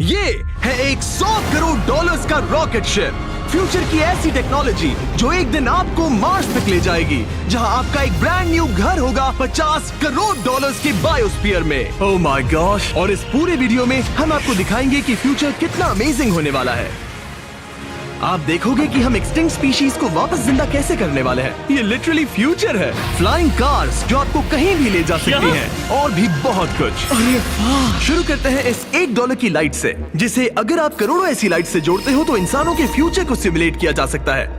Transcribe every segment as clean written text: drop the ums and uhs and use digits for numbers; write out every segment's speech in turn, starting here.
ये है एक 100 करोड़ डॉलर्स का रॉकेट शिप, फ्यूचर की ऐसी टेक्नोलॉजी जो एक दिन आपको मार्स तक ले जाएगी, जहां आपका एक ब्रांड न्यू घर होगा 50 करोड़ डॉलर्स के बायोस्फीयर में। Oh my gosh! और इस पूरे वीडियो में हम आपको दिखाएंगे कि फ्यूचर कितना अमेजिंग होने वाला है। आप देखोगे कि हम एक्सटिंक्ट स्पीशीज को वापस जिंदा कैसे करने वाले हैं। ये लिटरली फ्यूचर है। फ्लाइंग कार्स जो आपको कहीं भी ले जा सकती हैं, और भी बहुत कुछ। अरे वाह! शुरू करते हैं इस $1 की लाइट से, जिसे अगर आप करोड़ों ऐसी लाइट से जोड़ते हो तो इंसानों के फ्यूचर को सिमुलेट किया जा सकता है,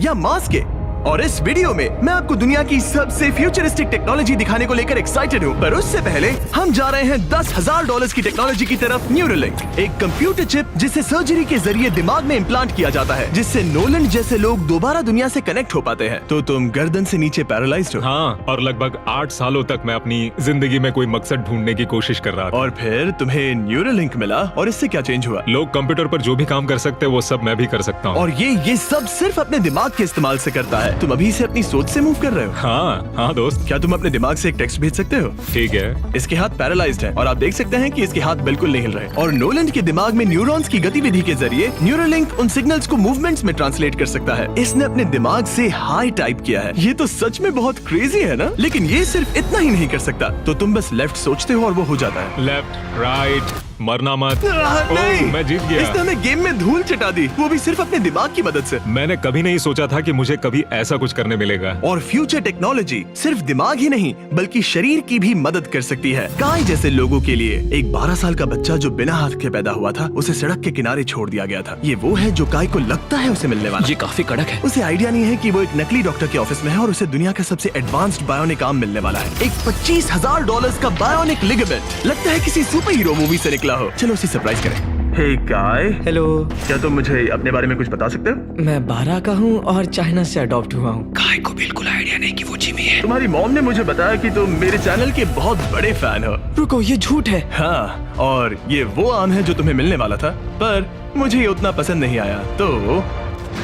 या मार्स के। और इस वीडियो में मैं आपको दुनिया की सबसे फ्यूचरिस्टिक टेक्नोलॉजी दिखाने को लेकर एक्साइटेड हूँ। पर उससे पहले हम जा रहे हैं $10,000 की टेक्नोलॉजी की तरफ। न्यूरोलिंक, एक कंप्यूटर चिप जिसे सर्जरी के जरिए दिमाग में इम्प्लांट किया जाता है, जिससे नोलन जैसे लोग दोबारा दुनिया से कनेक्ट हो पाते हैं। तो तुम गर्दन से नीचे पैरालाइज्ड हो। हाँ, और लगभग 8 सालों तक मैं अपनी जिंदगी में कोई मकसद ढूंढने की कोशिश कर रहा था। और फिर तुम्हें न्यूरोलिंक मिला, और इससे क्या चेंज हुआ? लोग कंप्यूटर पर जो भी काम कर सकते हैं वो सब मैं भी कर सकता हूँ। और ये सब सिर्फ अपने दिमाग के इस्तेमाल से करता है। तुम अभी से अपनी सोच से मूव कर रहे हो। हाँ दोस्त। क्या तुम अपने दिमाग से एक टेक्स्ट भेज सकते हो? ठीक है। इसके हाथ पैरालाइज्ड हैं और आप देख सकते हैं कि इसके हाथ बिल्कुल नहीं हिल रहे। और नोलैंड के दिमाग में न्यूरॉन्स की गतिविधि के जरिए न्यूरोलिंक उन सिग्नल्स को मूवमेंट्स में ट्रांसलेट कर सकता है। इसने अपने दिमाग से हाई टाइप किया है। ये तो सच में बहुत क्रेजी है ना? लेकिन ये सिर्फ इतना ही नहीं कर सकता। तो तुम बस लेफ्ट सोचते हो और वो हो जाता है। लेफ्ट, राइट, मरना मत। नहीं, मैं जीत गया। इसने हमें गेम में धूल चटा दी, वो भी सिर्फ अपने दिमाग की मदद से। मैंने कभी नहीं सोचा था कि मुझे कभी ऐसा कुछ करने मिलेगा। और फ्यूचर टेक्नोलॉजी सिर्फ दिमाग ही नहीं बल्कि शरीर की भी मदद कर सकती है। काय जैसे लोगों के लिए एक 12 साल का बच्चा जो बिना हाथ के पैदा हुआ था, उसे सड़क के किनारे छोड़ दिया गया था। ये वो है जो काय को लगता है उसे मिलने वाला। ये काफी कड़क है। उसे आइडिया नहीं है कि वो एक नकली डॉक्टर के ऑफिस में है और उसे दुनिया का सबसे एडवांस्ड बायोनिक आर्म मिलने वाला है। एक $25,000 का बायोनिक लिगामेंट। लगता है किसी सुपर हीरो मूवी से निकला हो। चलो उसे सरप्राइज करें। हे काय। हेलो। क्या तुम मुझे अपने बारे में कुछ बता सकते हो? मैं 12 का हूँ और चाइना से अडॉप्ट हुआ हूँ। काय को बिल्कुल आइडिया नहीं कि वो जिमी है। तुम्हारी मॉम ने मुझे बताया कि तुम मेरे चैनल के बहुत बड़े फैन हो। रुको, ये झूठ है। हाँ, और ये वो आम है जो तुम्हें मिलने वाला था, पर मुझे ये उतना पसंद नहीं आया, तो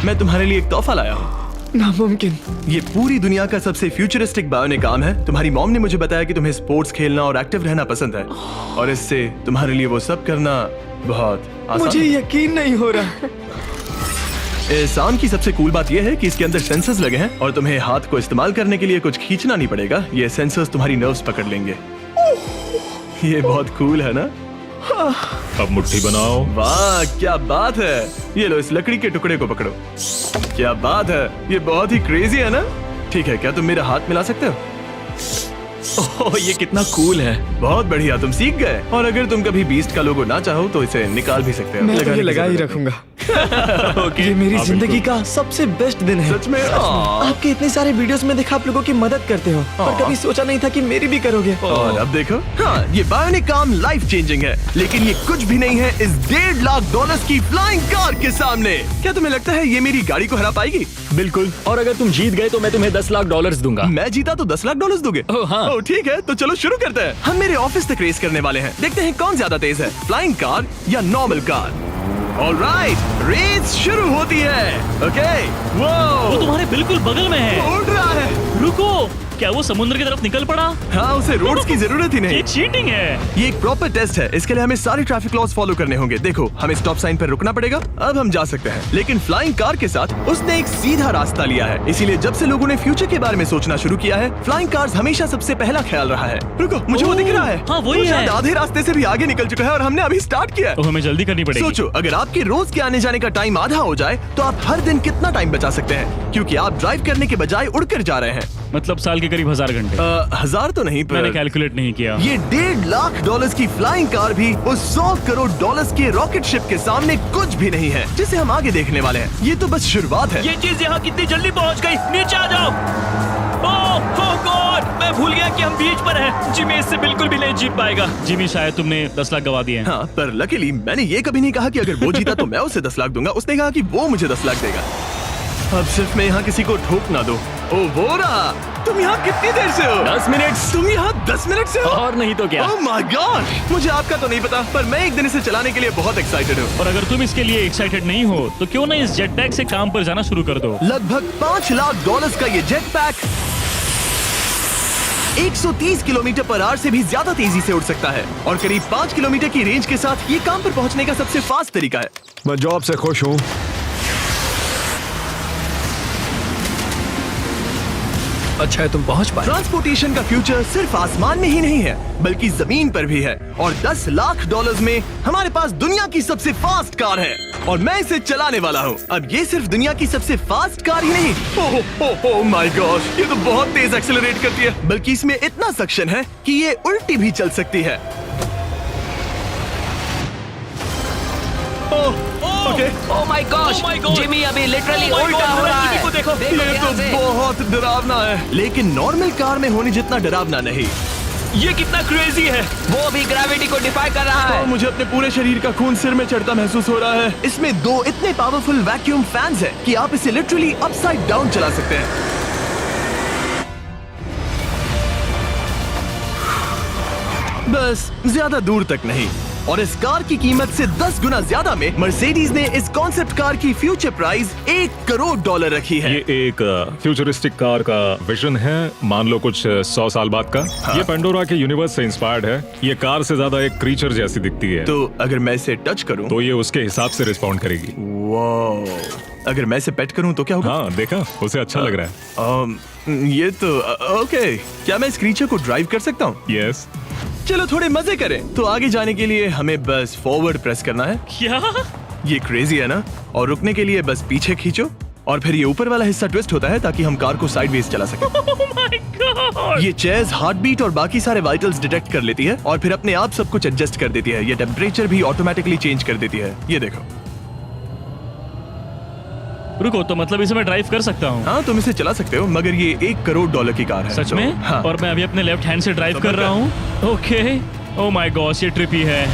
मैं तुम्हारे लिए एक तोहफा लाया हूँ। नामुमकिन। ये पूरी दुनिया का सबसे फ्यूचरिस्टिक बायोनिक आर्म है। तुम्हारी मॉम ने मुझे बताया कि तुम्हें स्पोर्ट्स खेलना और एक्टिव रहना पसंद है, और इससे तुम्हारे लिए वो सब करना बहुत आसान। मुझे यकीन नहीं हो रहा। इस आर्म की सबसे कूल बात यह है कि इसके अंदर सेंसर्स लगे हैं और तुम्हें हाथ को इस्तेमाल करने के लिए कुछ खींचना नहीं पड़ेगा। ये सेंसर्स तुम्हारी नर्व्स पकड़ लेंगे। ये बहुत कूल है ना? अब मुट्ठी बनाओ। वाह, क्या बात है। ये लो, इस लकड़ी के टुकड़े को पकड़ो। क्या बात है, ये बहुत ही क्रेजी है ना? ठीक है, क्या तुम मेरा हाथ मिला सकते हो? ओह, ये कितना कूल है। बहुत बढ़िया, तुम सीख गए। और अगर तुम कभी बीस्ट का लोगो ना चाहो तो इसे निकाल भी सकते हो। मैं तो ये लगा ही रखूंगा। ये मेरी जिंदगी का सबसे बेस्ट दिन है। सच में? आपके इतने सारे वीडियोस में देखा आप लोगों की मदद करते हो, पर कभी सोचा नहीं था कि मेरी भी करोगे। और अब देखो, हाँ, ये बायोनिक आर्म लाइफ चेंजिंग है, लेकिन ये कुछ भी नहीं है इस $1.5 की फ्लाइंग कार के सामने। क्या तुम्हें लगता है ये मेरी गाड़ी को हरा पाएगी? बिल्कुल। और अगर तुम जीत गए तो मैं तुम्हें $10 लाख दूंगा। मैं जीता तो $10 लाख दोगे? ओह हाँ। ओह ठीक है, तो चलो शुरू करते हैं। हम मेरे ऑफिस तक रेस करने वाले हैं। देखते हैं कौन ज्यादा तेज है, फ्लाइंग कार या नॉर्मल कार। ऑलराइट, रेस शुरू होती है। ओके, वो तुम्हारे बिल्कुल बगल में है। उड़ रहा है। रुको, क्या वो समुद्र की तरफ निकल पड़ा? हाँ, उसे रोड्स की जरूरत ही नहीं। ये चीटिंग है। ये एक प्रॉपर टेस्ट है। इसके लिए हमें सारे ट्रैफिक लॉज फॉलो करने होंगे। देखो, हमें स्टॉप साइन पर रुकना पड़ेगा। अब हम जा सकते हैं, लेकिन फ्लाइंग कार के साथ उसने एक सीधा रास्ता लिया है। इसीलिए जब से लोगों ने फ्यूचर के बारे में सोचना शुरू किया है, फ्लाइंग कार्स हमेशा सबसे पहला ख्याल रहा है। रुको, मुझे वो दिख रहा है। हाँ, वही वो शायद है। आधे रास्ते से भी आगे निकल चुका है और हमने अभी स्टार्ट किया है। तो हमें जल्दी करनी पड़ेगी। सोचो, अगर आपके रोज के आने जाने का टाइम आधा हो जाए तो आप हर दिन कितना टाइम बचा सकते हैं, क्योंकि आप ड्राइव करने के बजाय उड़कर जा रहे हैं। मतलब साल के करीब 1000 घंटे। 1000 तो नहीं, मैंने पर कैलकुलेट नहीं किया। ये $1.5 लाख की फ्लाइंग कार भी उस $100 करोड़ के रॉकेट शिप के सामने कुछ भी नहीं है, जिसे हम आगे देखने वाले हैं। ये तो बस शुरुआत है। ये चीज यहाँ कितनी जल्दी पहुँच गई। नीचे आ जाओ। ओह गॉड, मैं भूल गया कि हम बीच पर हैं। जिमी इससे बिल्कुल भी नहीं जीत पाएगा। जिमी, शायद तुमने 10 लाख गवा दिए हैं। हाँ, पर लकीली मैंने ये कभी नहीं कहा कि अगर वो जीता तो मैं उसे 10 लाख दूंगा। उसने कहा कि वो मुझे 10 लाख देगा। अब सिर्फ मैं यहाँ किसी को ठोक ना दो। ओ वो रहा। तुम यहाँ कितनी देर से हो? 10 मिनट। तुम यहाँ 10 मिनट से हो? और नहीं तो क्या। ओह माय गॉड, मुझे आपका तो नहीं पता, पर मैं एक दिन इसे चलाने के लिए बहुत एक्साइटेड हूँ। और अगर तुम इसके लिए एक्साइटेड नहीं हो तो क्यों ना इस जेट पैक से काम पर जाना शुरू कर दो। लगभग $5 लाख का ये jet pack 130 kilometre per hour से भी ज्यादा तेजी से उड़ सकता है और करीब 5 किलोमीटर की रेंज के साथ ये काम पर पहुंचने का सबसे फास्ट तरीका है। मैं जॉब से खुश हूँ। अच्छा है तुम पहुंच पाए। ट्रांसपोर्टेशन का फ्यूचर सिर्फ आसमान में ही नहीं है बल्कि जमीन पर भी है और 10 लाख डॉलर्स में हमारे पास दुनिया की सबसे फास्ट कार है और मैं इसे चलाने वाला हूँ। अब ये सिर्फ दुनिया की सबसे फास्ट कार ही नहीं, ओह माय गॉश, ये तो बहुत तेज एक्सेलरेट करती है, बल्कि इसमें इतना सक्शन है कि ये उल्टी भी चल सकती है। Okay, oh my gosh, Oh my God! Jimmy अभी लिटरली Oh my उल्टा God, हो रहा जिमी है। को देखो। देखो ये ध्यान तो से। बहुत डरावना है, लेकिन नॉर्मल कार में होने जितना डरावना नहीं। ये कितना क्रेजी है। वो भी ग्रेविटी को डिफाई कर रहा और है। मुझे अपने पूरे शरीर का खून सिर में चढ़ता महसूस हो रहा है। इसमें 2 इतने पावरफुल वैक्यूम फैंस हैं कि आप इसे लिटरली अपसाइड डाउन चला सकते हैं। बस ज्यादा दूर तक नहीं। और इस कार की कीमत से 10 गुना ज्यादा में मर्सिडीज ने इस कॉन्सेप्ट कार की फ्यूचर प्राइस $1 करोड़ रखी है। ये एक फ्यूचरिस्टिक कार का विजन है, मान लो कुछ 100 साल बाद का। ये पेंडोरा के यूनिवर्स से इंस्पायर्ड है। ये कार से ज्यादा एक क्रीचर जैसी दिखती है, तो अगर मैं इसे टच करूं तो ये उसके हिसाब से रिस्पॉन्ड करेगी। वाह, अगर मैं इसे पेट करूं तो क्या होगा? हाँ देखा, उसे अच्छा लग रहा है। ये तो ओके, क्या मैं इस क्रीचर को ड्राइव कर सकता हूँ? यस, चलो थोड़े मजे करें। तो आगे जाने के लिए हमें बस फॉरवर्ड प्रेस करना है। क्या? ये क्रेजी है ना? और रुकने के लिए बस पीछे खींचो और फिर ये ऊपर वाला हिस्सा ट्विस्ट होता है ताकि हम कार को साइडवेज चला सकें। Oh my God! ये चेयर्स हार्ट बीट और बाकी सारे वाइटल्स डिटेक्ट कर लेती है और फिर अपने आप सब कुछ एडजस्ट कर देती है। ये टेम्परेचर भी ऑटोमेटिकली चेंज कर देती है। ये देखो। रुको, तो मतलब इसे मैं ड्राइव कर सकता हूँ? हाँ, तुम इसे चला सकते हो, मगर ये $1 करोड़ की कार है। सच तो, में? हाँ। और मैं अभी अपने लेफ्ट हैंड से ड्राइव कर रहा हूँ। ओके। ओह माय गॉश, ये ट्रिपी है।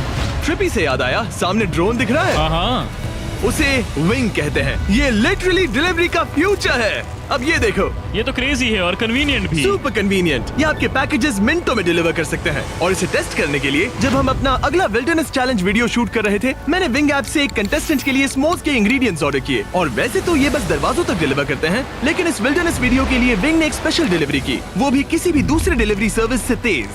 ट्रिपी से याद आया, सामने ड्रोन दिख रहा है? हाँ। उसे विंग कहते हैं। ये लिटरली डिलीवरी का फ्यूचर है। अब ये देखो, ये तो क्रेजी है और कन्वीनियंट भी। Super convenient. ये आपके पैकेजेस मिनटों में डिलीवर कर सकते हैं। और इसे टेस्ट करने के लिए जब हम अपना अगला विल्डरनेस चैलेंज वीडियो शूट कर रहे थे, मैंने विंग ऐप से एक कंटेस्टेंट के लिए स्मोक्स के इंग्रेडिएंट्स ऑर्डर किए। और वैसे तो ये बस दरवाजों तक डिलीवर करते हैं, लेकिन इस विल्डरनेस वीडियो के लिए विंग ने एक स्पेशल डिलीवरी की, वो भी किसी भी दूसरे डिलीवरी सर्विस से तेज।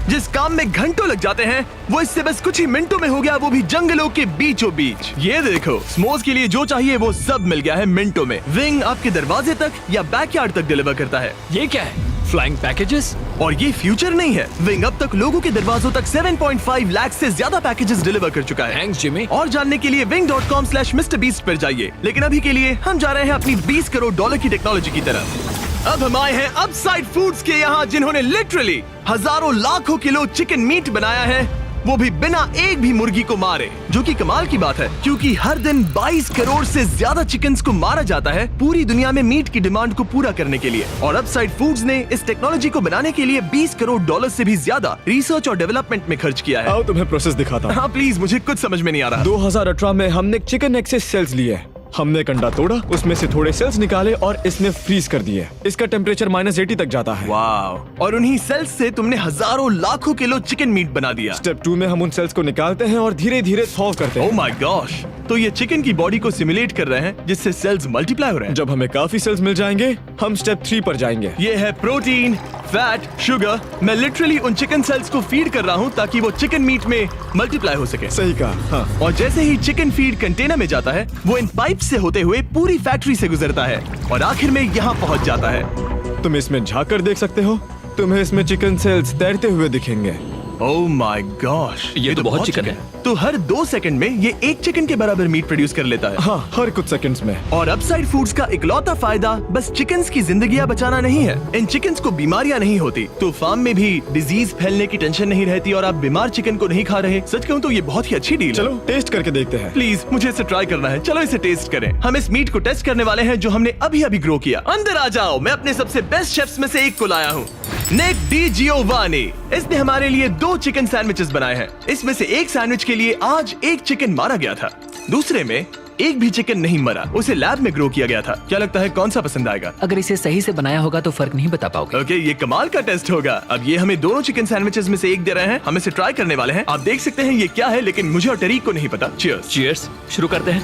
जिस काम में घंटों लग जाते हैं वो इससे बस कुछ ही मिनटों में हो गया, वो भी जंगलों के बीचों बीच। ये देखो, स्मोक्स के लिए जो चाहिए वो सब मिल गया है मिनटों में। विंग आपके दरवाजे तक या बैकयार्ड तक डिलीवर करता है। ये क्या है? Flying packages? और ये फ्यूचर नहीं है, विंग अब तक लोगों के दरवाजों तक 7.5 लाख से ज्यादा पैकेजेस डिलीवर कर चुका है। Thanks Jimmy. और जानने के लिए wing.com/MrBeast पर जाइए। लेकिन अभी के लिए हम जा रहे हैं अपनी $20 करोड़ की टेक्नोलॉजी की तरफ। अब हम आए हैं अपसाइड फूड्स के यहाँ, जिन्होंने लिटरली हजारों लाखों किलो चिकन मीट बनाया है, वो भी बिना एक भी मुर्गी को मारे। जो कि कमाल की बात है, क्योंकि हर दिन 22 करोड़ से ज्यादा चिकन्स को मारा जाता है पूरी दुनिया में मीट की डिमांड को पूरा करने के लिए। और अपसाइड फूड्स ने इस टेक्नोलॉजी को बनाने के लिए $20 करोड़ से भी ज्यादा रिसर्च और डेवलपमेंट में खर्च किया है। आओ तुम्हें प्रोसेस दिखाता हूँ। हाँ प्लीज, मुझे कुछ समझ में नहीं आ रहा। 2018 में हमने चिकन नेक से सेल्स लिए। हमने एक अंडा तोड़ा, उसमें से थोड़े सेल्स निकाले और इसमें फ्रीज कर दिए। इसका टेम्परेचर -80 तक जाता है। वाव! और उन्हीं सेल्स से तुमने हजारों लाखों किलो चिकन मीट बना दिया। स्टेप 2 में हम उन सेल्स को निकालते हैं और धीरे धीरे थॉव करते ओह हैं। My gosh! तो ये चिकन की बॉडी को सिमुलेट कर रहे हैं, जिससे सेल्स मल्टीप्लाई हो रहे हैं। जब हमें काफी सेल्स मिल जाएंगे, हम स्टेप 3 पर जाएंगे। ये है प्रोटीन, फैट, शुगर। मैं लिटरली उन चिकन सेल्स को फीड कर रहा हूँ ताकि वो चिकन मीट में मल्टीप्लाई हो सके। सही कहा, हाँ। और जैसे ही चिकन फीड कंटेनर में जाता है, वो इन पाइप से होते हुए पूरी फैक्ट्री से गुजरता है और आखिर में यहाँ पहुँच जाता है। तुम इसमें झाँक कर देख सकते हो। तुम्हें इसमें चिकन सेल्स तैरते हुए दिखेंगे। ओह माय गॉश, ये तो बहुत चिकन है। तो हर 2 सेकंड में ये 1 चिकन के बराबर मीट प्रोड्यूस कर लेता है। हाँ, हर कुछ सेकंड्स में। और अपसाइड फूड्स का इकलौता फायदा बस चिकन्स की जिंदगियां बचाना नहीं है। इन चिकन्स को बीमारियां नहीं होती, तो फार्म में भी डिजीज फैलने की टेंशन नहीं रहती और आप बीमार चिकन को नहीं खा रहे। सच कहूँ तो ये बहुत ही अच्छी डील है। चलो टेस्ट करके देखते हैं। प्लीज, मुझे इसे ट्राई करना है। चलो इसे टेस्ट करें। हम इस मीट को टेस्ट करने वाले हैं जो हमने अभी अभी ग्रो किया। अंदर आ जाओ, मैं अपने सबसे बेस्ट शेफ्स में से एक को लाया हूँ, निक डी जियोवानी। इसने हमारे लिए 2 चिकन सैंडविचेस बनाए हैं। इसमें से एक सैंडविच के लिए आज एक चिकन मारा गया था, दूसरे में एक भी चिकन नहीं मरा, उसे लैब में ग्रो किया गया था। क्या लगता है कौन सा पसंद आएगा? अगर इसे सही से बनाया होगा तो फर्क नहीं बता पाओगे। ओके, ये कमाल का टेस्ट होगा। अब ये हमें दोनों चिकन सैंडविचेस में से एक दे रहे हैं, हम इसे ट्राई करने वाले हैं। आप देख सकते हैं ये क्या है, लेकिन मुझे और टरीक को नहीं पता। चीयर्स। चीयर्स। शुरू करते हैं।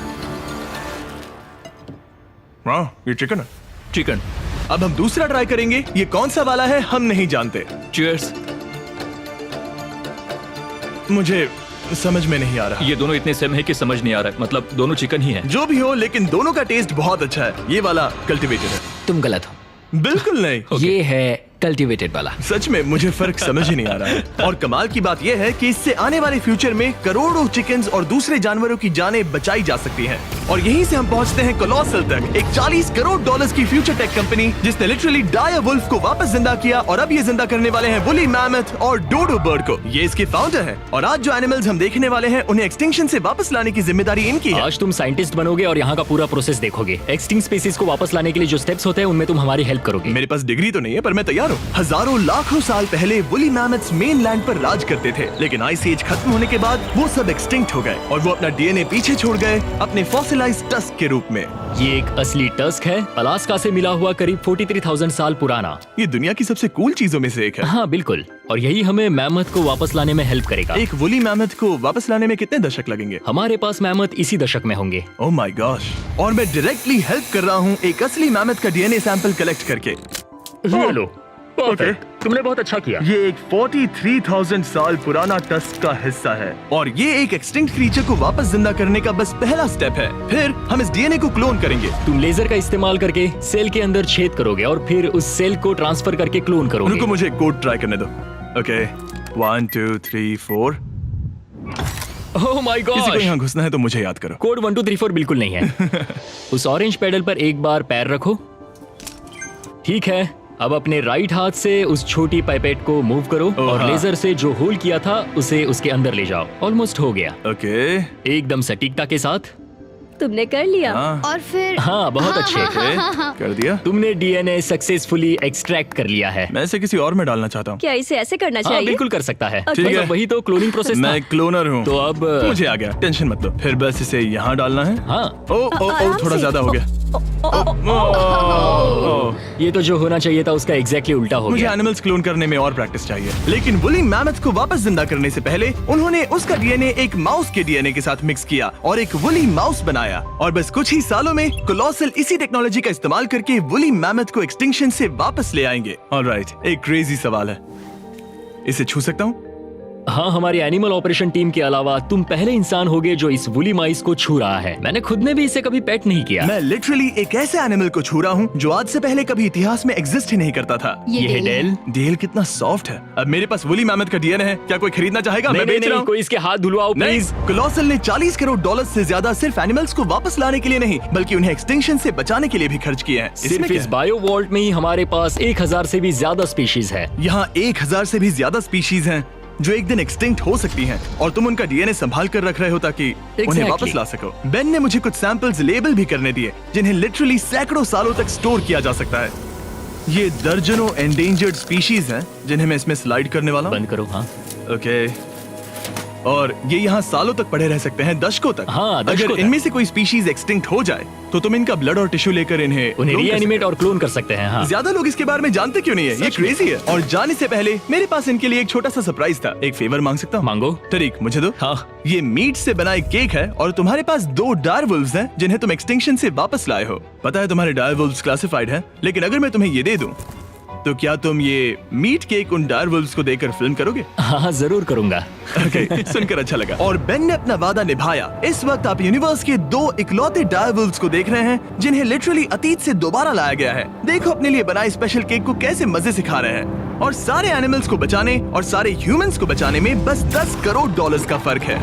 वाह, ये चिकन है। चिकन। अब हम दूसरा ट्राई करेंगे। ये कौन सा वाला है हम नहीं जानते। चीयर्स। मुझे समझ में नहीं आ रहा। ये दोनों इतने सेम है कि समझ नहीं आ रहा है। मतलब दोनों चिकन ही है। जो भी हो, लेकिन दोनों का टेस्ट बहुत अच्छा है। ये वाला कल्टीवेटेड है। तुम गलत हो। बिल्कुल नहीं। ये है कल्टीवेटेड वाला। सच में मुझे फर्क समझ ही नहीं आ रहा है। और कमाल की बात यह है कि इससे आने वाले फ्यूचर में करोड़ों चिकन्स और दूसरे जानवरों की जानें बचाई जा सकती हैं। और यहीं से हम पहुंचते हैं कोलोसल तक, एक $40 करोड़ की फ्यूचर टेक कंपनी जिसने लिटरली डायर वुल्फ को वापस जिंदा किया और अब ये जिंदा करने वाले हैं वुली मैमथ और डोडो बर्ड को। ये इसके फाउंडर हैं और आज जो एनिमल्स हम देखने वाले हैं उन्हें एक्सटिंक्शन से वापस लाने की जिम्मेदारी इनकी है। आज तुम साइंटिस्ट बनोगे और यहाँ का पूरा प्रोसेस देखोगे। एक्सटिंक्ट स्पीसीज को वापस लाने के लिए जो स्टेप्स होते हैं उनमें तुम हमारी हेल्प करोगे। मेरे पास डिग्री तो नहीं है पर मैं तैयार हूँ। हजारों लाखों साल पहले वुली मैमथ्स मेनलैंड पर राज करते थे, लेकिन आइस एज खत्म होने के बाद वो सब एक्सटिंक्ट हो गए और वो अपना डीएनए पीछे छोड़ गए अपने फॉसिलाइज्ड टस्क के रूप में। ये एक असली टस्क है, अलास्का से मिला हुआ, करीब 43,000 साल पुराना। ये दुनिया की सबसे कूल चीजों में से एक है। हाँ बिल्कुल, और यही हमें मैमथ को वापस लाने में हेल्प करेगा। एक वुली मैमथ को वापस लाने में कितने दशक लगेंगे? हमारे पास मैमथ इसी दशक में होंगे। Oh my gosh. और मैं डायरेक्टली हेल्प कर रहा हूँ एक असली मैमथ का डीएनए सैंपल कलेक्ट करके। ये लो, परफेक्ट। तुमने बहुत अच्छा किया। ये एक 43,000 साल पुराना टस्क का हिस्सा है और ये एक एक्सटिंक्ट क्रीचर को वापस जिंदा करने का बस पहला स्टेप है। फिर हम इस डीएनए को क्लोन करेंगे। तुम लेजर का इस्तेमाल करके सेल के अंदर छेद करोगे और फिर उस सेल को ट्रांसफर करके क्लोन करोगे। रुको, मुझे एक कोड ट्राई करने दो। ओके, 1 2 3 4। ओह माय किसी को गॉड, यहाँ घुसना है तो मुझे याद करो। कोड 1 2 3 4 बिल्कुल नहीं है। उस ऑरेंज पेडल पर एक बार पैर रखो। ठीक है, अब अपने राइट हाथ से उस छोटी पाइपेट को मूव करो और हाँ। लेजर से जो होल किया था उसे उसके अंदर ले जाओ। ऑलमोस्ट हो गया, ओके, एकदम सटीकता के साथ। तुमने कर लिया। हाँ। और फिर हाँ बहुत अच्छे। कर दिया। तुमने डीएनए सक्सेसफुली एक्सट्रैक्ट कर लिया है। मैं इसे किसी और में डालना चाहता हूँ। क्या इसे ऐसे करना हाँ चाहिए? बिल्कुल कर सकता है। ठीक मतलब है। वही तो क्लोनिंग प्रोसेस था। मैं क्लोनर हूँ तो अब मुझे आ गया, टेंशन मत लो। फिर बस इसे यहाँ डालना है। हाँ, आराम थोड़ा से। ज्यादा हो गया। ये तो जो होना चाहिए था उसका एग्जैक्टली उल्टा हो मुझे गया। एनिमल्स क्लोन करने में और प्रैक्टिस चाहिए। लेकिन वुली मैमथ को वापस जिंदा करने से पहले उन्होंने उसका डीएनए एक माउस के डीएनए के साथ मिक्स किया और एक वुली माउस बनाया। और बस कुछ ही सालों में कोलोसल इसी टेक्नोलॉजी का इस्तेमाल करके वुली मैमथ को एक्सटिंक्शन से वापस ले आएंगे। ऑलराइट, एक क्रेजी सवाल है, इसे छू सकता हूँ? हाँ, हमारी एनिमल ऑपरेशन टीम के अलावा तुम पहले इंसान होगे जो इस वुली माइस को छू रहा है। मैंने खुद ने भी इसे कभी पेट नहीं किया। मैं लिटरली एक ऐसे एनिमल को छू रहा हूँ जो आज से पहले कभी इतिहास में एग्जिस्ट ही नहीं करता था। ये है डेल। डेल कितना सॉफ्ट है। अब मेरे पास वुली मैमथ का डीएनए है, क्या कोई खरीदना चाहेगा? मैं बेच रहा हूँ। कोई इसके हाथ धुलवाओ प्लीज। कोलोसल ने $40 करोड़ से ज्यादा सिर्फ एनिमल्स को वापस लाने के लिए नहीं बल्कि उन्हें एक्सटिंक्शन से बचाने के लिए भी खर्च किए हैं। इसमें सिर्फ क्या इस है? बायो वॉल्ट में ही हमारे पास 1000 से भी ज्यादा स्पीशीज है। यहाँ 1000 से भी ज्यादा स्पीशीज हैं जो एक दिन एक्सटिंक्ट हो सकती हैं और तुम उनका डीएनए संभाल कर रख रहे हो ताकि उन्हें Exactly. वापस ला सको। बेन ने मुझे कुछ सैंपल्स लेबल भी करने दिए जिन्हें लिटरली सैकड़ों सालों तक स्टोर किया जा सकता है। ये दर्जनों एंडेंजर्ड स्पीशीज हैं जिन्हें मैं इसमें स्लाइड करने वाला हूँ। बंद करो। हाँ ओके, और ये यहाँ सालों तक पड़े रह सकते हैं, दशकों तक। हाँ, दशकों अगर तक। इनमें से कोई स्पीशीज एक्सटिंक्ट हो जाए तो तुम इनका ब्लड और टिश्यू लेकर उन्हें clone कर रीएनिमेट सकते और क्लोन कर सकते हैं। हो। हाँ ज्यादा लोग इसके बारे में जानते क्यों नहीं है? ये क्रेजी है। और जाने से पहले मेरे पास इनके लिए एक छोटा सा सरप्राइज था। एक फेवर मांग सकता हूँ? मांगो। तरीक मुझे दो। हाँ। ये मीट से बना एक केक है और तुम्हारे पास 2 डायरवुल्व्स हैं जिन्हें तुम एक्सटिंक्शन से वापस लाए हो। पता है तुम्हारे डायरवुल्व्स क्लासिफाइड हैं, लेकिन अगर मैं तुम्हें ये दे दूं तो क्या तुम ये मीट केक उन डायरवुल्व्स को देकर फिल्म करोगे? हाँ जरूर करूंगा। ओके, सुनकर अच्छा लगा। और बेन ने अपना वादा निभाया। इस वक्त आप यूनिवर्स के 2 इकलौते डायरवुल्व्स को देख रहे हैं जिन्हें लिटरली अतीत से दोबारा लाया गया है। देखो अपने लिए बनाए स्पेशल केक को कैसे मजे से खा रहे हैं। और सारे एनिमल्स को बचाने और सारे ह्यूमंस को बचाने में बस $10 करोड़ का फर्क है,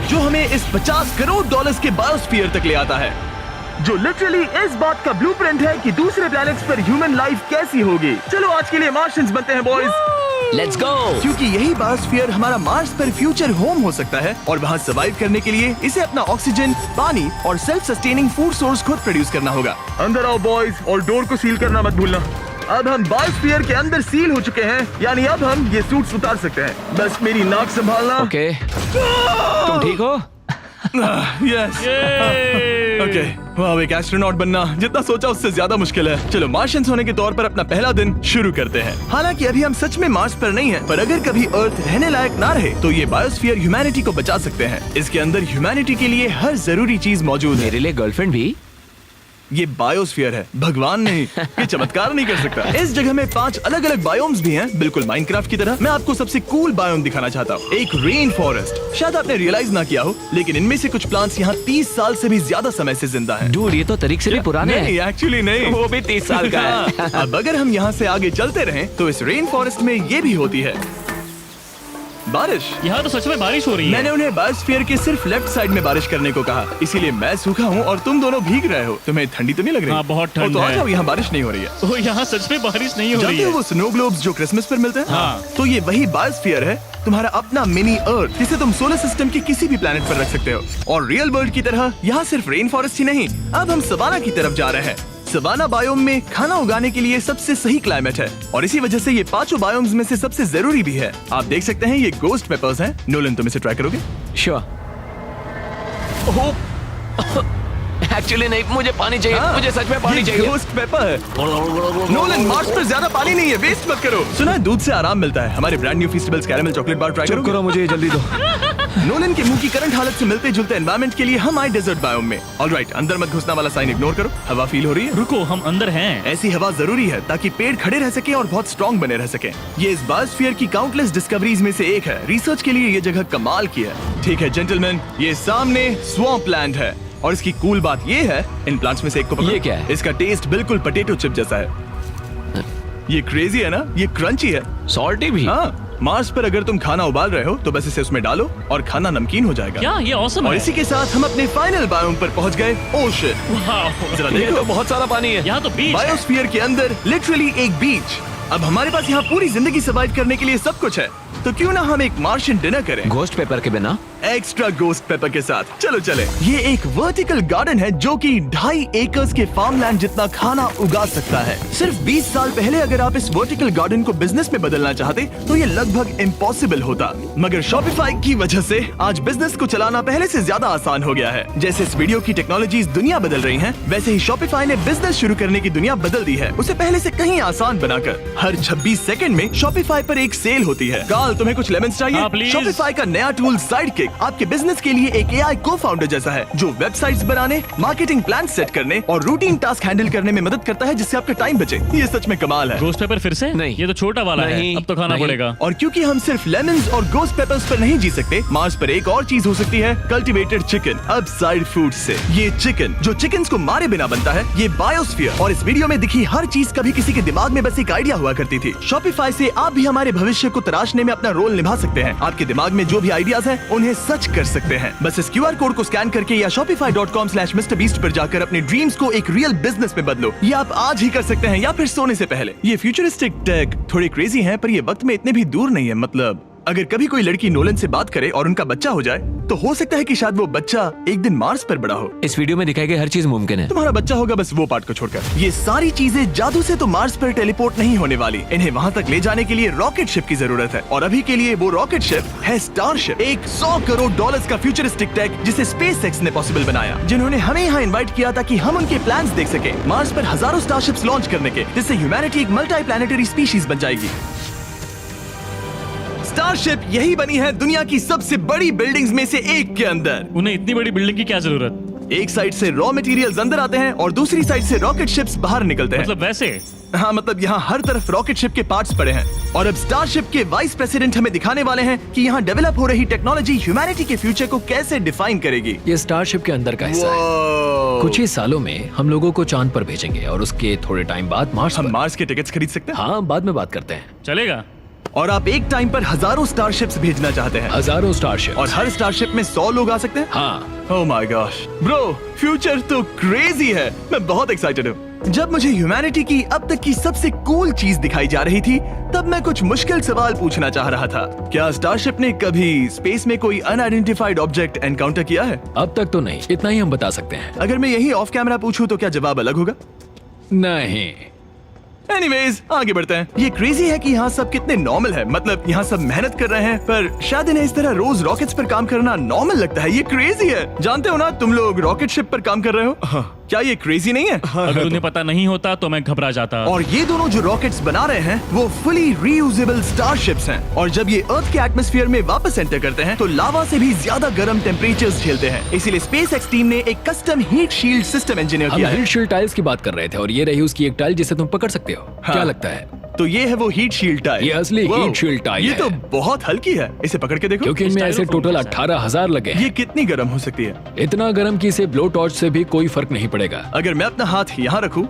जो हमें इस $50 करोड़ के बायोस्फीयर तक ले आता है, जो लिटरली इस बात का ब्लूप्रिंट है कि दूसरे प्लैनेट्स पर ह्यूमन लाइफ कैसी होगी। चलो आज के लिए मार्शियंस बनते हैं बॉयज। Let's go. क्योंकि यही बायोस्फीयर हमारा मार्स पर फ्यूचर होम हो सकता है और वहाँ सर्वाइव करने के लिए इसे अपना ऑक्सीजन, पानी और सेल्फ सस्टेनिंग फूड सोर्स खुद प्रोड्यूस करना होगा। अंदर आओ बॉयज और डोर को सील करना मत भूलना। अब हम बायोस्फीयर के अंदर सील हो चुके हैं, यानी अब हम ये सूट्स उतार सकते हैं। बस मेरी नाक संभालना। ओके, तुम ठीक हो? यस। ओके, वाह, एक एस्ट्रोनॉट बनना जितना सोचा उससे ज्यादा मुश्किल है। चलो मार्शियंस होने के तौर पर अपना पहला दिन शुरू करते हैं। हालांकि अभी हम सच में मार्स पर नहीं हैं, पर अगर कभी अर्थ रहने लायक ना रहे तो ये बायोस्फीयर ह्यूमैनिटी को बचा सकते हैं। इसके अंदर ह्यूमैनिटी के लिए हर जरूरी चीज मौजूद है। मेरे लिए गर्लफ्रेंड भी? ये बायोस्फीयर है, भगवान नहीं, ये चमत्कार नहीं कर सकता। इस जगह में 5 अलग अलग बायोम्स भी हैं, बिल्कुल माइनक्राफ्ट की तरह। मैं आपको सबसे कूल बायोम दिखाना चाहता हूँ, एक रेन फॉरेस्ट। शायद आपने रियलाइज ना किया हो, लेकिन इनमें से कुछ प्लांट्स यहाँ 30 साल से भी ज्यादा समय से जिंदा हैं। डूड, ये तो तरीक से भी पुराने हैं। नहीं, एक्चुअली नहीं, वो भी 30 साल का है। हाँ, अब अगर हम यहाँ से आगे चलते रहें तो इस रेन फॉरेस्ट में ये भी होती है बारिश। यहाँ तो सच में बारिश हो रही है। मैंने उन्हें बायोस्फीयर के सिर्फ लेफ्ट साइड में बारिश करने को कहा, इसीलिए मैं सूखा हूँ और तुम दोनों भीग रहे हो। तुम्हें ठंडी तो नहीं लग रही? हाँ, बहुत ठंड तो आ है। जाओ, यहाँ बारिश नहीं हो रही है। ओ, यहाँ सच में बारिश नहीं हो रही जानते हो है। वो स्नो ग्लोब्स जो क्रिसमस पर मिलते हैं? हाँ। तो ये वही बायोस्फीयर है, तुम्हारा अपना मिनी अर्थ, जिसे तुम सोलर सिस्टम के किसी भी प्लेनेट पर रख सकते हो। और रियल वर्ल्ड की तरह यहाँ सिर्फ रेन फॉरेस्ट ही नहीं, अब हम सवाना की तरफ जा रहे हैं। सवाना बायोम में खाना उगाने के लिए सबसे सही क्लाइमेट है और इसी वजह से ये 5 बायोम्स में से सबसे जरूरी भी है। आप देख सकते हैं ये गोस्ट पेपर्स हैं। नोलन, तुम इसे ट्राई करोगे? श्योर। एक्चुअली नहीं, मुझे पानी चाहिए। हाँ, मुझे सच में पानी ये चाहिए। गोस्ट पेपर है। नोलन, मार्स पर ज्यादा पानी नहीं है, वेस्ट मत करो। सुना है दूध से आराम मिलता है। हमारे brand new Feastables caramel chocolate bar try चुप करोगे? करो, मुझे जल्दी दो। नोलन के मुंह की करंट हालत से मिलते जुलते एनवायरनमेंट के लिए हम आए डेजर्ट बायोम में। ऑलराइट, अंदर मत घुसना वाला साइन इग्नोर करो। हवा फील हो रही है? रुको, हम अंदर हैं। ऐसी हवा जरूरी है ताकि पेड़ खड़े रह सके और बहुत स्ट्रॉन्ग बने रह सके। ये इस बायोस्फीयर की काउंटलेस डिस्कवरीज में से एक है। रिसर्च के लिए ये जगह कमाल की है। ठीक है जेंटलमैन, ये सामने स्वैम्प लैंड है और इसकी कूल बात ये है, इन प्लांट्स में से एक को पकड़ो। ये क्या है? इसका टेस्ट बिल्कुल पोटैटो चिप जैसा है। ये क्रेजी है ना? ये क्रंची है। सॉल्टी भी। हाँ, मार्स पर अगर तुम खाना उबाल रहे हो तो बस इसे उसमें डालो और खाना नमकीन हो जाएगा। क्या ये ऑसम और है? इसी के साथ हम अपने फाइनल बायोम पर पहुंच गए, ओशन। वाह, जरा ये देखो, तो बहुत सारा पानी है। यहाँ तो बीच है। बायोस्फीयर के अंदर लिटरली एक बीच। अब हमारे पास यहाँ पूरी जिंदगी सर्वाइव करने के लिए सब कुछ है, तो क्यों ना हम एक मार्शियन डिनर करें घोस्ट पेपर के बिना। एक्स्ट्रा गोस्ट पेपर के साथ। चलो चले। ये एक वर्टिकल गार्डन है जो कि 2.5 एकर्स के फार्मलैंड जितना खाना उगा सकता है। सिर्फ 20 साल पहले अगर आप इस वर्टिकल गार्डन को बिजनेस में बदलना चाहते तो ये लगभग इम्पॉसिबल होता, मगर शॉपिफाई की वजह से आज बिजनेस को चलाना पहले से ज्यादा आसान हो गया है। जैसे इस वीडियो की टेक्नोलॉजीज दुनिया बदल रही हैं, वैसे ही शॉपिफाई ने बिजनेस शुरू करने की दुनिया बदल दी है, उसे पहले से कहीं आसान बनाकर। हर 26 सेकंड में शॉपिफाई पर एक सेल होती है। कार्ल, तुम्हें कुछ लेमन्स चाहिए? हाँ, प्लीज। शॉपिफाई का नया टूल साइडकिक आपके बिजनेस के लिए एक AI को-फाउंडर जैसा है, जो वेबसाइट्स बनाने, मार्केटिंग प्लान सेट करने और रूटीन टास्क हैंडल करने में मदद करता है, जिससे आपका टाइम बचे। ये सच में कमाल है। गोस्ट पेपर फिर से? नहीं। ये तो छोटा वाला है, नहीं, अब तो खाना नहीं। पड़ेगा। और क्योंकि हम सिर्फ लेमन्स और गोस्ट पेपर्स पर नहीं जी सकते, मार्स पर एक और चीज हो सकती है, कल्टीवेटेड चिकन, अपसाइड फूड से। ये चिकन जो चिकन्स को मारे बिना बनता है, ये बायोस्फीयर और इस वीडियो में दिखी हर चीज कभी किसी के दिमाग में बस एक आइडिया हुआ करती थी। शॉपिफाई से आप भी हमारे भविष्य को तराशने में अपना रोल निभा सकते हैं। आपके दिमाग में जो भी आइडियाज हैं, उन्हें सच कर सकते हैं। बस इस QR कोड को स्कैन करके या shopify.com/MrBeast पर जाकर अपने ड्रीम्स को एक रियल बिजनेस में बदलो। ये आप आज ही कर सकते हैं या फिर सोने से पहले। ये फ्यूचरिस्टिक टेक थोड़ी क्रेजी है, पर ये वक्त में इतने भी दूर नहीं है। मतलब अगर कभी कोई लड़की नोलन से बात करे और उनका बच्चा हो जाए, तो हो सकता है कि शायद वो बच्चा एक दिन मार्स पर बड़ा हो। इस वीडियो में दिखाई गई हर चीज मुमकिन है। तुम्हारा बच्चा होगा, बस वो पार्ट को छोड़कर। ये सारी चीजें जादू से तो मार्स पर टेलीपोर्ट नहीं होने वाली। इन्हें वहाँ तक ले जाने के लिए रॉकेट शिप की जरूरत है, और अभी के लिए वो रॉकेट शिप है स्टारशिप, एक $100 करोड़ का फ्यूचरिस्टिक टेक जिसे स्पेसएक्स ने पॉसिबल बनाया, जिन्होंने हमें यहाँ इन्वाइट किया ताकि हम उनके प्लान्स देख सके मार्स पर हजारों स्टारशिप्स लॉन्च करने के, जिससे ह्यूमैनिटी एक मल्टी प्लैनेटरी स्पीशीज बन जाएगी। स्टारशिप यही बनी है दुनिया की सबसे बड़ी बिल्डिंग्स में से एक के अंदर। उन्हें इतनी बड़ी बिल्डिंग की क्या जरूरत? एक साइड से रॉ मटेरियल्स अंदर आते हैं और दूसरी साइड से रॉकेट शिप्स बाहर निकलते हैं। मतलब वैसे? हाँ, मतलब यहाँ हर तरफ रॉकेट शिप के पार्ट्स पड़े हैं। और अब स्टारशिप के वाइस प्रेसिडेंट हमें दिखाने वाले हैं कि यहाँ डेवलप हो रही टेक्नोलॉजी ह्यूमैनिटी के फ्यूचर को कैसे डिफाइन करेगी। ये स्टारशिप के अंदर का हिस्सा है। Wow! कुछ ही सालों में हम लोगों को चांद पर भेजेंगे और उसके थोड़े टाइम बाद मार्स हम पर। मार्स के टिकट्स खरीद सकते हैं। हाँ, बाद में बात करते हैं। चलेगा। और आप एक टाइम पर हजारों स्टारशिप्स भेजना चाहते हैं, हजारों स्टारशिप। और हर स्टारशिप में 100 लोग आ सकते हैं। हाँ, oh my gosh bro, future तो क्रेजी है। मैं बहुत एक्साइटेड हूँ। जब मुझे ह्यूमैनिटी की अब तक की सबसे कूल चीज दिखाई जा रही थी, तब मैं कुछ मुश्किल सवाल पूछना चाह रहा था। क्या स्टारशिप ने कभी स्पेस में कोई अनआइडेंटिफाइड ऑब्जेक्ट एनकाउंटर किया है? अब तक तो नहीं, इतना ही हम बता सकते हैं। अगर मैं यही ऑफ कैमरा पूछूं तो क्या जवाब अलग होगा? नहीं। एनीवेज, आगे बढ़ते हैं। ये क्रेजी है कि यहाँ सब कितने नॉर्मल है। मतलब यहाँ सब मेहनत कर रहे हैं, पर शायद इन्हें इस तरह रोज रॉकेट्स पर काम करना नॉर्मल लगता है। ये क्रेजी है। जानते हो ना, तुम लोग रॉकेट शिप पर काम कर रहे हो। क्या ये क्रेजी नहीं है? अगर उन्हें पता नहीं होता तो मैं घबरा जाता। और ये दोनों जो रॉकेट्स बना रहे हैं वो फुली रीयूजेबल स्टारशिप्स हैं और जब ये अर्थ के एटमॉस्फेयर में वापस एंटर करते हैं तो लावा से भी ज्यादा गर्म टेम्परेचर्स झेलते हैं। इसीलिए स्पेसएक्स टीम ने एक custom heat shield system engineer हम किया है। हीट शील्ड टाइल्स की बात कर रहे थे और ये रही उसकी एक टाइल जिसे तुम पकड़ सकते हो। क्या लगता है? तो ये है वो हीट शील्ड टाइल। ये असली Wow, हीट शील्ड टाइल ये है। तो बहुत हल्की है, इसे पकड़ के देखो। क्योंकि इनमें ऐसे टोटल 18,000 लगे हैं। ये कितनी गर्म हो सकती है? इतना गर्म कि इसे ब्लो टॉर्च से भी कोई फर्क नहीं पड़ेगा। अगर मैं अपना हाथ यहाँ रखूं,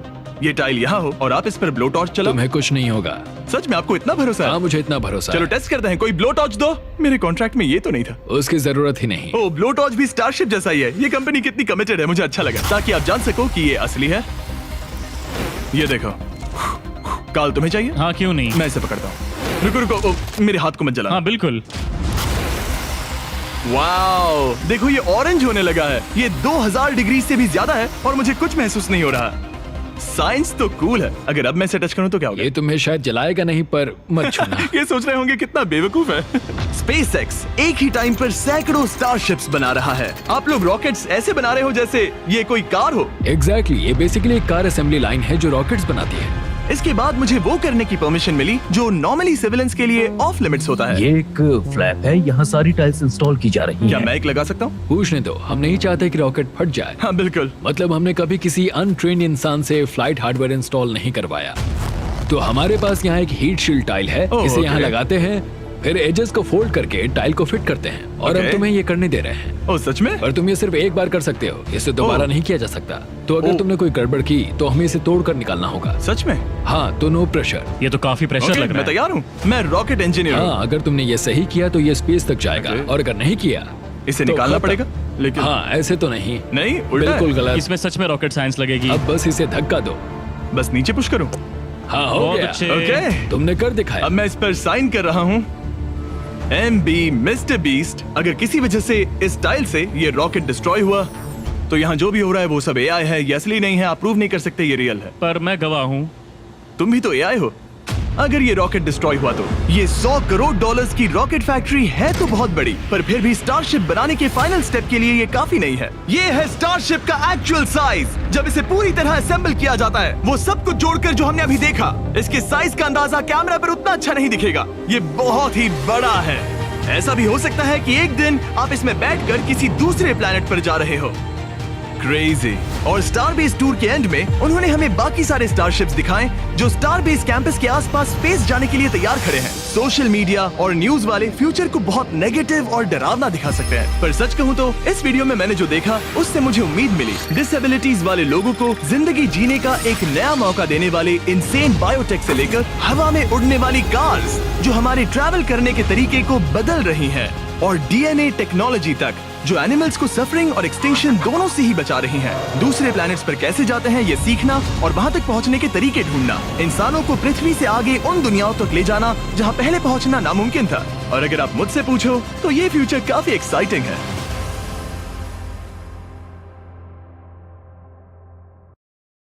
ये टाइल यहाँ हो और आप इस पर ब्लो टॉर्च चलाओ, तुम्हें कुछ नहीं होगा। सच में आपको इतना भरोसा है? हाँ, मुझे इतना भरोसा चलो है। टेस्ट करते हैं। कोई ब्लो टॉर्च दो। मेरे कॉन्ट्रैक्ट में ये तो नहीं था। उसकी जरूरत ही नहीं। ओ, ब्लो टॉर्च भी स्टारशिप जैसा ही है। ये कंपनी कितनी कमिटेड है, मुझे अच्छा लगा, ताकि आप जान सको कि ये असली है। ये देखो, काल तुम्हें चाहिए? हाँ, क्यों नहीं। मैं इसे पकड़ता हूँ। रुको रुको, ओ, मेरे हाथ को मत जला। हाँ बिल्कुल। वाओ, देखो ये ऑरेंज होने लगा है। ये 2000 डिग्री से भी ज्यादा है और मुझे कुछ महसूस नहीं हो रहा। साइंस तो कूल है। अगर अब मैं इसे टच करूं तो क्या होगा? ये तुम्हें शायद जलाएगा नहीं, पर मत छूना। ये सोच रहे होंगे कितना बेवकूफ है। स्पेसएक्स एक ही टाइम पर सैकड़ों स्टारशिप्स बना रहा है। आप लोग रॉकेट्स ऐसे बना रहे हो जैसे ये कोई कार हो। एग्जैक्टली, ये बेसिकली एक कार असेंबली लाइन है जो रॉकेट्स बनाती है। इसके बाद मुझे वो करने की परमिशन मिली जो नॉर्मली सिविलियंस के लिए ऑफ लिमिट्स होता है। ये एक फ्लैप है, यहाँ सारी टाइल्स इंस्टॉल की जा रही क्या हैं। मैं एक लगा सकता हूँ? पूछने दो, हम नहीं चाहते कि रॉकेट फट जाए। हाँ बिल्कुल। मतलब हमने कभी किसी अनट्रेन्ड इंसान से फ्लाइट हार्डवेयर इंस्टॉल नहीं करवाया। तो हमारे पास यहाँ एक हीट शील्ड टाइल है। ओह, इसे यहाँ ओके। लगाते हैं, फिर एजेस को फोल्ड करके टाइल को फिट करते हैं और हम ओके। तुम्हें ये करने दे रहे हैं। ओ सच में? पर तुम ये सिर्फ एक बार कर सकते हो, इसे दोबारा ओह। नहीं किया जा सकता। तो अगर ओह। तुमने कोई गड़बड़ की तो हमें इसे तोड़ कर निकालना होगा। सच में? हाँ, तो नो प्रेशर। ये तो काफी प्रेशर ओके, लग रहा मैं है। तैयार हूँ। मैं रॉकेट इंजीनियर हूँ। हाँ, अगर तुमने ये सही किया तो ये स्पेस तक जाएगा ओके। और अगर नहीं किया इसे तो निकालना खत्म। पड़ेगा? लेकिन हाँ, ऐसे तो नहीं। नहीं, उल्टा है। बिल्कुल गलत। इसमें सच में रॉकेट साइंस लगेगी। अब बस इसे धक्का दो। बस नीचे पुश करूँ? हाँ, हो बहुत गया। अच्छे। ओके, तुमने कर दिखाया। अब मैं इस पर साइन कर रहा हूँ। MB mister beast. अगर किसी वजह से इस टाइल से ये रॉकेट डिस्ट्रॉय हुआ तो यहाँ जो भी हो रहा है वो सब AI है, ये असली नहीं है। आप प्रूव नहीं कर सकते ये रियल है। पर मैं गवाह हूँ। तुम भी तो AI हो। अगर ये रॉकेट डिस्ट्रॉय हुआ तो ये $100 करोड़ की रॉकेट फैक्ट्री है तो बहुत बड़ी, पर फिर भी स्टारशिप बनाने के फाइनल स्टेप के लिए ये काफी नहीं है। ये है स्टारशिप का एक्चुअल साइज। जब इसे पूरी तरह असेंबल किया जाता है, वो सब कुछ जोड़कर जो हमने अभी देखा, इसके साइज का अंदाजा कैमरा पर उतना अच्छा नहीं दिखेगा। ये बहुत ही बड़ा है। ऐसा भी हो सकता है कि एक दिन आप इसमें बैठकर किसी दूसरे प्लेनेट पर जा रहे हो। क्रेजी। और स्टारबेस टूर के एंड में उन्होंने हमें बाकी सारे स्टारशिप्स दिखाए जो स्टारबेस कैंपस के आसपास स्पेस जाने के लिए तैयार खड़े हैं। सोशल मीडिया और न्यूज वाले फ्यूचर को बहुत नेगेटिव और डरावना दिखा सकते हैं, पर सच कहूँ तो इस वीडियो में मैंने जो देखा उससे मुझे उम्मीद मिली। डिसेबिलिटीज वाले लोगों को जिंदगी जीने का एक नया मौका देने वाले इंसेन बायोटेक से लेकर हवा में उड़ने वाली कार्स जो हमारे ट्रैवल करने के तरीके को बदल रही हैं, और DNA टेक्नोलॉजी तक जो एनिमल्स को सफरिंग और एक्सटिंक्शन दोनों से ही बचा रही हैं। दूसरे प्लैनेट्स पर कैसे जाते हैं ये सीखना और वहां तक पहुंचने के तरीके ढूंढना, इंसानों को पृथ्वी से आगे उन दुनियाओं तक ले जाना जहां पहले पहुंचना नामुमकिन था। और अगर आप मुझसे पूछो तो ये फ्यूचर काफी एक्साइटिंग है।